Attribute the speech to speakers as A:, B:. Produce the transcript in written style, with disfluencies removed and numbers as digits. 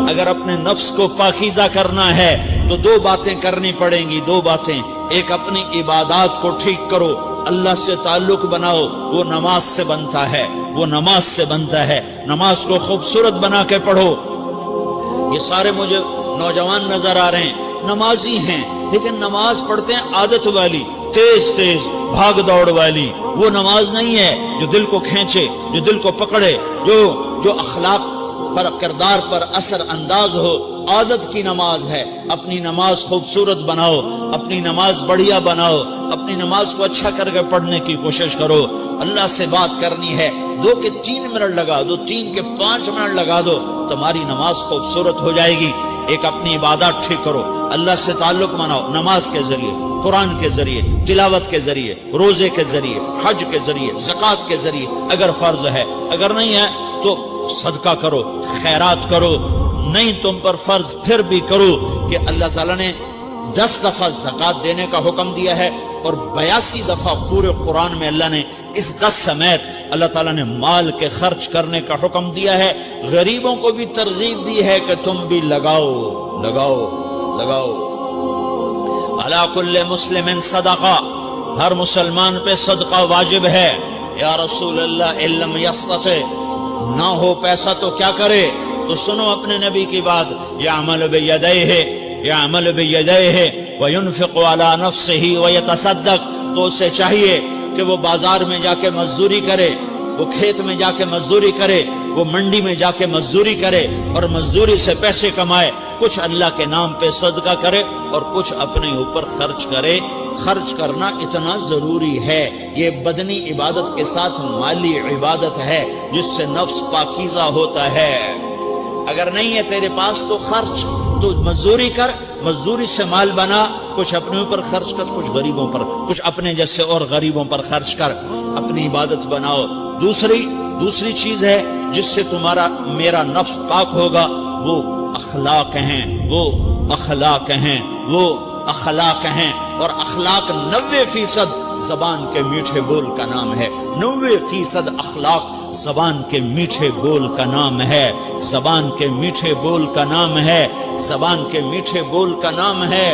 A: اگر اپنے نفس کو پاکیزہ کرنا ہے تو دو باتیں کرنی پڑیں گی، دو باتیں۔ ایک اپنی عبادات کو ٹھیک کرو، اللہ سے تعلق بناؤ، وہ نماز سے بنتا ہے، وہ نماز سے بنتا ہے۔ نماز کو خوبصورت بنا کے پڑھو۔ یہ سارے مجھے نوجوان نظر آ رہے ہیں، نمازی ہیں لیکن نماز پڑھتے ہیں عادت والی، تیز تیز بھاگ دوڑ والی۔ وہ نماز نہیں ہے جو دل کو کھینچے، جو دل کو پکڑے، جو اخلاق پر، کردار پر اثر انداز ہو۔ عادت کی نماز ہے۔ اپنی نماز خوبصورت بناؤ، اپنی نماز بڑھیا بناؤ، اپنی نماز کو اچھا کر کے پڑھنے کی کوشش کرو۔ اللہ سے بات کرنی ہے، 2 کے 3 منٹ لگا دو، 3 کے 5 منٹ لگا دو، تمہاری نماز خوبصورت ہو جائے گی۔ ایک اپنی عبادات ٹھیک کرو، اللہ سے تعلق بناؤ، نماز کے ذریعے، قرآن کے ذریعے، تلاوت کے ذریعے، روزے کے ذریعے، حج کے ذریعے، زکوٰۃ کے ذریعے اگر فرض ہے، اگر نہیں ہے تو صدقہ کرو، خیرات کرو، نہیں تم پر فرض پھر بھی کرو کہ اللہ تعالیٰ نے 10 دفعہ زکوٰۃ دینے کا حکم دیا ہے اور 82 دفعہ پورے قرآن میں اللہ نے اس 10 سمیت اللہ تعالیٰ نے مال کے خرچ کرنے کا حکم دیا ہے۔ غریبوں کو بھی ترغیب دی ہے کہ تم بھی لگاؤ لگاؤ لگاؤ۔ علی کل مسلم صدقہ، ہر مسلمان پہ صدقہ واجب ہے۔ یا رسول اللہ ان لم یستطع، نہ ہو پیسہ تو کیا کرے؟ تو سنو اپنے نبی کی بات، یعمل بیدیہ، یعمل بیدیہ وینفق علی نفسہ ویتصدق، تو اسے چاہیے کہ وہ بازار میں جا کے مزدوری کرے، وہ کھیت میں جا کے مزدوری کرے، وہ منڈی میں جا کے مزدوری کرے اور مزدوری سے پیسے کمائے، کچھ اللہ کے نام پہ صدقہ کرے اور کچھ اپنے اوپر خرچ کرے۔ خرچ کرنا اتنا ضروری ہے، یہ بدنی عبادت کے ساتھ مالی عبادت ہے جس سے نفس پاکیزہ ہوتا ہے۔ اگر نہیں ہے تیرے پاس تو خرچ، تو مزدوری کر، مزدوری سے مال بنا، کچھ اپنے اوپر خرچ کر، کچھ غریبوں پر، کچھ اپنے جیسے اور غریبوں پر خرچ کر، اپنی عبادت بناؤ۔ دوسری چیز ہے جس سے تمہارا میرا نفس پاک ہوگا، وہ اخلاق ہیں، وہ اخلاق ہیں، وہ اخلاق ہیں۔ اور اخلاق 90% زبان کے میٹھے بول کا نام ہے۔ 90% اخلاق زبان کے میٹھے بول کا نام ہے، زبان کے میٹھے بول کا نام ہے، زبان کے میٹھے بول کا نام ہے۔